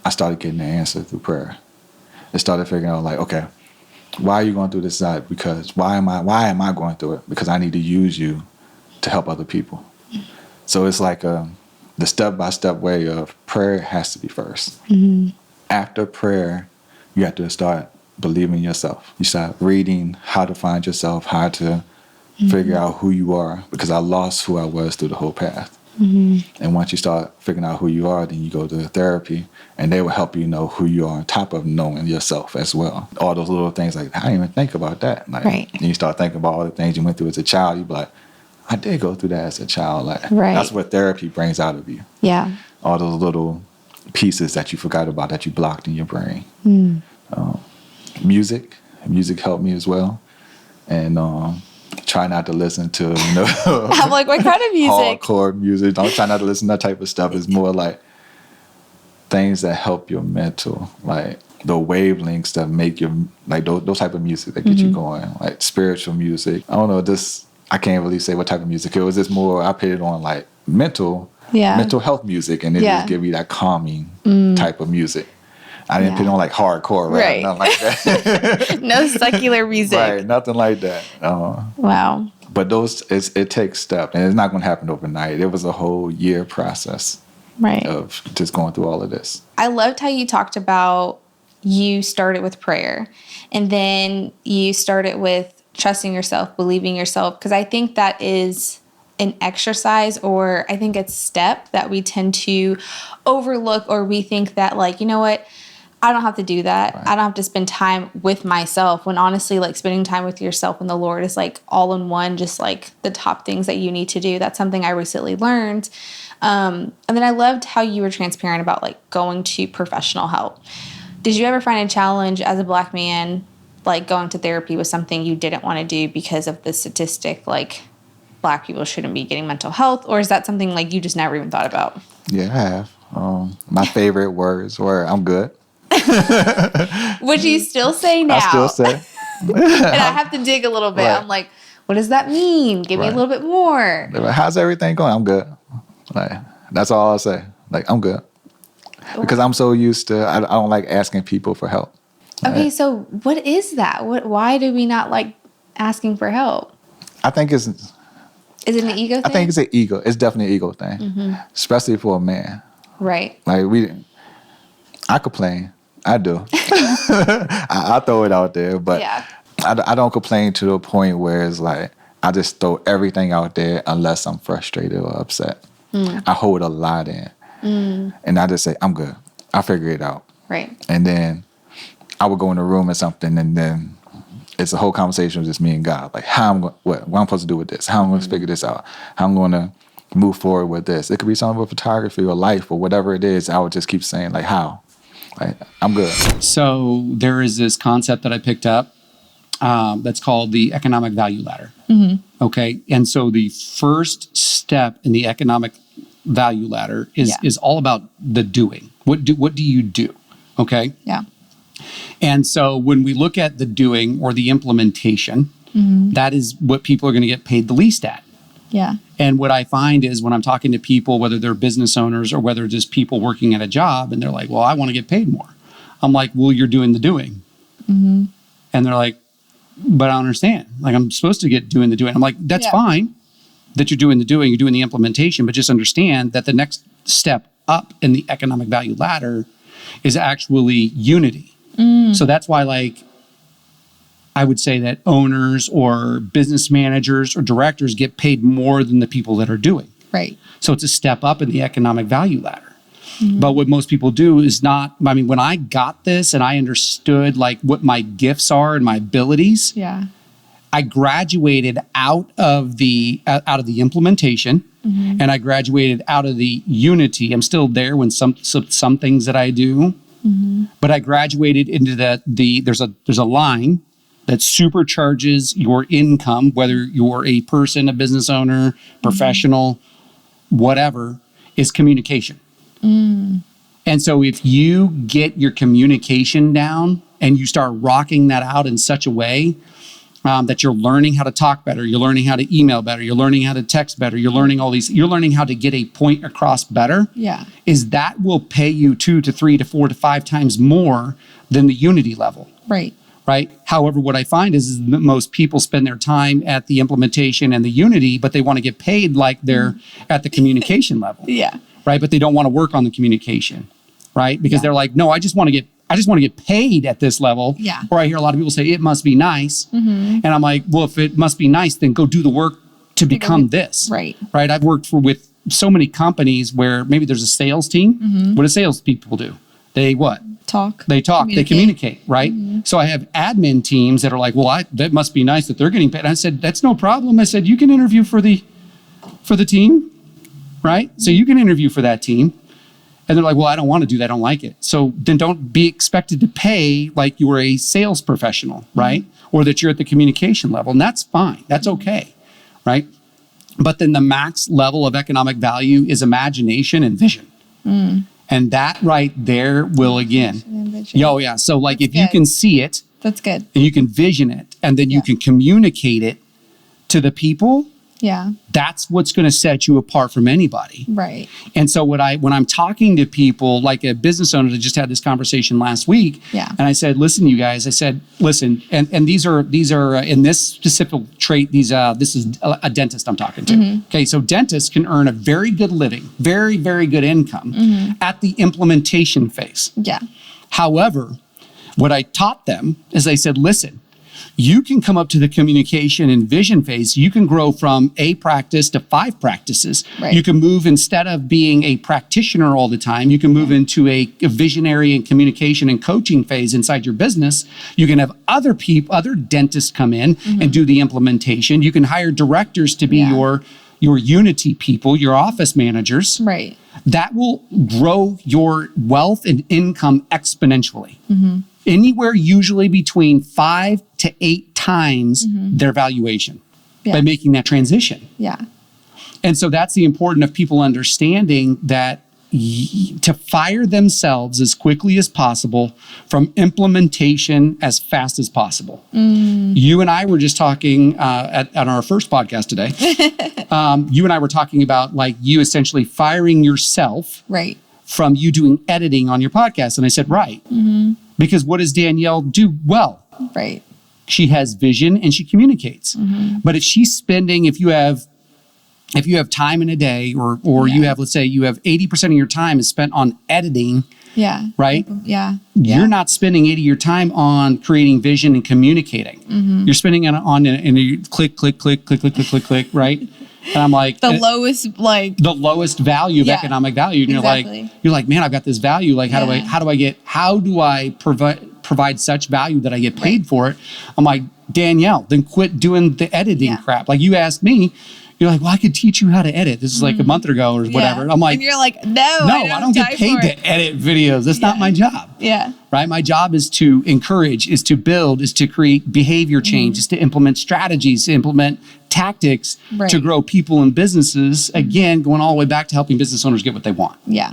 Speaker 10: I started getting the answer through prayer. I started figuring out like, okay, why are you going through this? Because why am I going through it? Because I need to use you to help other people. So it's like the step-by-step way of prayer has to be first. After prayer, you have to start believing yourself. You start reading how to find yourself, how to figure out who you are, because I lost who I was through the whole path. And once you start figuring out who you are, then you go to therapy, and they will help you know who you are on top of knowing yourself as well. All those little things like, I didn't even think about that. Like, and you start thinking about all the things you went through as a child, you be like, I did go through that as a child. Like, that's what therapy brings out of you. Yeah. All those little pieces that you forgot about that you blocked in your brain. Music helped me as well, and try not to listen to
Speaker 1: I'm like, what kind of music?
Speaker 10: Hardcore music. Don't try not to listen to that type of stuff. It's more like things that help your mental, like the wavelengths that make you like those type of music that get you going, like spiritual music. I don't know, I can't really say what type of music. It was just more, I put it on like mental health music, and it just give you that calming type of music. I didn't put on like hardcore rap, nothing like that.
Speaker 1: No secular music.
Speaker 10: Right, nothing like that.
Speaker 1: Wow.
Speaker 10: But it takes steps, and it's not going to happen overnight. It was a whole year process,
Speaker 1: Right.
Speaker 10: of just going through all of this.
Speaker 1: I loved how you talked about you started with prayer, and then you started with trusting yourself, believing yourself, because I think that is an exercise, or I think it's a step that we tend to overlook, or we think that, like, you know what, I don't have to do that. Right. I don't have to spend time with myself, when honestly, like, spending time with yourself and the Lord is like all in one, just like the top things that you need to do. That's something I recently learned. And then I loved how you were transparent about like going to professional help. Did you ever find a challenge as a Black man, like going to therapy was something you didn't want to do because of the statistic, like Black people shouldn't be getting mental health? Or is that something like you just never even thought about?
Speaker 10: Yeah, I have. My favorite words were, I'm good.
Speaker 1: Would you still say now?
Speaker 10: I still say.
Speaker 1: And I have to dig a little bit.
Speaker 10: Right.
Speaker 1: I'm like, what does that mean? Give me a little bit more.
Speaker 10: They're like, how's everything going? I'm good. Like, that's all I'll say. Like, I'm good. Because I'm so used to, I don't like asking people for help.
Speaker 1: Okay, so what is that? Why do we not like asking for help?
Speaker 10: I think it's...
Speaker 1: Is it an ego thing?
Speaker 10: I think it's an ego. It's definitely an ego thing. Especially for a man.
Speaker 1: Right.
Speaker 10: Like, I complain. I do. I throw it out there, but I don't complain to the point where it's like I just throw everything out there unless I'm frustrated or upset. I hold a lot in. And I just say, I'm good. I'll figure it out.
Speaker 1: Right.
Speaker 10: And then I would go in a room or something, and then it's a whole conversation with just me and God. Like, what I'm supposed to do with this? How I'm going to figure this out? How I'm going to move forward with this? It could be something with photography or life or whatever it is. I would just keep saying, like, how? Like, I'm good.
Speaker 5: So there is this concept that I picked up that's called the economic value ladder. Okay. And so the first step in the economic value ladder is all about the doing. What do you do? Okay.
Speaker 1: Yeah.
Speaker 5: And so when we look at the doing or the implementation, that is what people are going to get paid the least at.
Speaker 1: Yeah.
Speaker 5: And what I find is when I'm talking to people, whether they're business owners or whether just people working at a job, and they're like, well, I want to get paid more. I'm like, well, you're doing the doing. And they're like, but I don't understand. Like, I'm supposed to get doing the doing. I'm like, that's fine that you're doing the doing, you're doing the implementation, but just understand that the next step up in the economic value ladder is actually unity. So that's why, like, I would say that owners or business managers or directors get paid more than the people that are doing.
Speaker 1: Right.
Speaker 5: So it's a step up in the economic value ladder. But what most people do is not, I mean, when I got this and I understood like what my gifts are and my abilities, I graduated out of the implementation and I graduated out of the unity. I'm still there when some things that I do, but I graduated into there's a line that supercharges your income, whether you're a person, a business owner, professional, whatever, is communication. And so if you get your communication down and you start rocking that out in such a way that you're learning how to talk better, you're learning how to email better, you're learning how to text better, you're learning how to get a point across better, is that will pay you 2 to 3 to 4 to 5 times more than the unity level. Right. However, what I find is that most people spend their time at the implementation and the unity, but they want to get paid like they're at the communication level. Right. But they don't want to work on the communication. Right. Because they're like, no, I just want to get paid at this level. Or I hear a lot of people say it must be nice. And I'm like, well, if it must be nice, then go do the work to become this. Right. I've worked with so many companies where maybe there's a sales team. What do sales people do? They what? They communicate, right? So I have admin teams that are like, well, that must be nice that they're getting paid. And I said, that's no problem. I said, you can interview for the team, right? So you can interview for that team. And they're like, well, I don't want to do that. I don't like it. So then don't be expected to pay like you were a sales professional, right? Or that you're at the communication level. And that's fine. That's okay, right? But then the max level of economic value is imagination and vision. And that right there will again. So like if you can see it. That's good. And you can vision it. And then you can communicate it to the people.
Speaker 1: Yeah.
Speaker 5: That's what's going to set you apart from anybody.
Speaker 1: Right.
Speaker 5: And so when I'm talking to people, like a business owner, I just had this conversation last week.
Speaker 1: Yeah.
Speaker 5: And I said, listen, you guys, I said, listen, and these are in this specific trait, this is a dentist I'm talking to.
Speaker 1: Mm-hmm.
Speaker 5: Okay. So dentists can earn a very good living, very, very good income at the implementation phase.
Speaker 1: Yeah.
Speaker 5: However, what I taught them is I said, listen, you can come up to the communication and vision phase. You can grow from a practice to 5 practices.
Speaker 1: Right.
Speaker 5: You can move, instead of being a practitioner all the time, you can move into a visionary and communication and coaching phase inside your business. You can have other dentists come in and do the implementation. You can hire directors to be your unity people, your office managers.
Speaker 1: Right.
Speaker 5: That will grow your wealth and income exponentially. Anywhere usually between 5 to 8 times their valuation by making that transition.
Speaker 1: Yeah.
Speaker 5: And so that's the importance of people understanding that to fire themselves as quickly as possible from implementation as fast as possible. You and I were just talking at our first podcast today. You and I were talking about like you essentially firing yourself
Speaker 1: Right.
Speaker 5: from you doing editing on your podcast. And I said, right. Because what does Danielle do well?
Speaker 1: Right.
Speaker 5: She has vision and she communicates. But if she's spending, if you have time in a day or you have, let's say you have 80% of your time is spent on editing,
Speaker 1: Yeah.
Speaker 5: right?
Speaker 1: Yeah.
Speaker 5: You're not spending 80% of your time on creating vision and communicating. You're spending it on and you click, right? And I'm like
Speaker 1: The lowest
Speaker 5: value of economic value. And you're like, man, I've got this value. Like, how do I provide such value that I get paid for it? I'm like, Danielle, then quit doing the editing crap. Like you asked me, you're like, well, I could teach you how to edit. This is like a month ago or whatever. I'm like,
Speaker 1: and you're like, no,
Speaker 5: I don't get paid to edit videos. That's not my job.
Speaker 1: Yeah.
Speaker 5: Right? My job is to encourage, is to build, is to create behavior change, is to implement strategies, to implement tactics to grow people and businesses. Again, going all the way back to helping business owners get what they want.
Speaker 1: Yeah.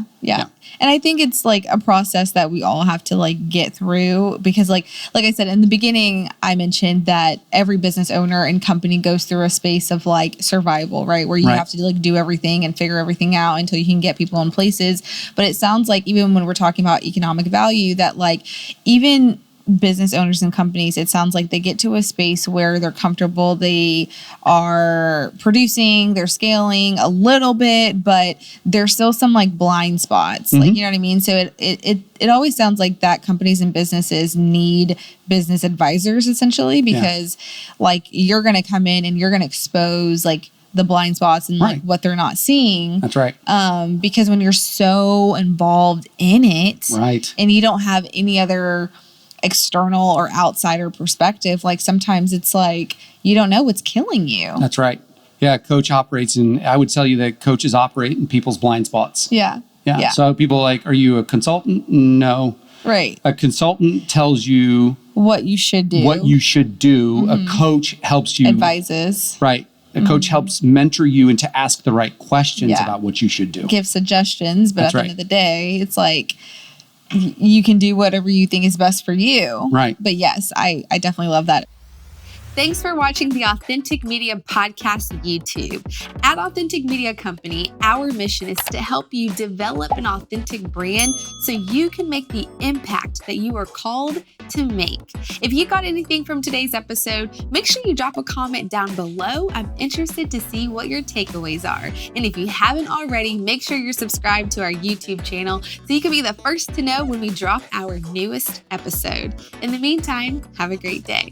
Speaker 1: And I think it's like a process that we all have to like get through because like I said, in the beginning, I mentioned that every business owner and company goes through a space of like survival, right? Where you have to like do everything and figure everything out until you can get people in places. But it sounds like even when we're talking about economic value, that like even business owners and companies, it sounds like they get to a space where they're comfortable, they are producing, they're scaling a little bit, but there's still some like blind spots, like, you know what I mean? So it always sounds like that companies and businesses need business advisors essentially, because like you're going to come in and you're going to expose like the blind spots and like what they're not seeing.
Speaker 5: That's right.
Speaker 1: Because when you're so involved in it, and you don't have any other external or outsider perspective, like sometimes it's like you don't know what's killing you.
Speaker 5: That's right. Yeah, coach operates, and I would tell you that coaches operate in people's blind spots.
Speaker 1: Yeah.
Speaker 5: So people are like, are you a consultant? No.
Speaker 1: Right.
Speaker 5: A consultant tells you
Speaker 1: what you should do.
Speaker 5: A coach helps you.
Speaker 1: Advises.
Speaker 5: Right. A coach helps mentor you and to ask the right questions about what you should do.
Speaker 1: Give suggestions, but at the end of the day, it's like you can do whatever you think is best for you.
Speaker 5: Right.
Speaker 1: But yes, I definitely love that.
Speaker 6: Thanks for watching the Authentic Media Podcast YouTube. At Authentic Media Company, our mission is to help you develop an authentic brand so you can make the impact that you are called to make. If you got anything from today's episode, make sure you drop a comment down below. I'm interested to see what your takeaways are. And if you haven't already, make sure you're subscribed to our YouTube channel so you can be the first to know when we drop our newest episode. In the meantime, have a great day.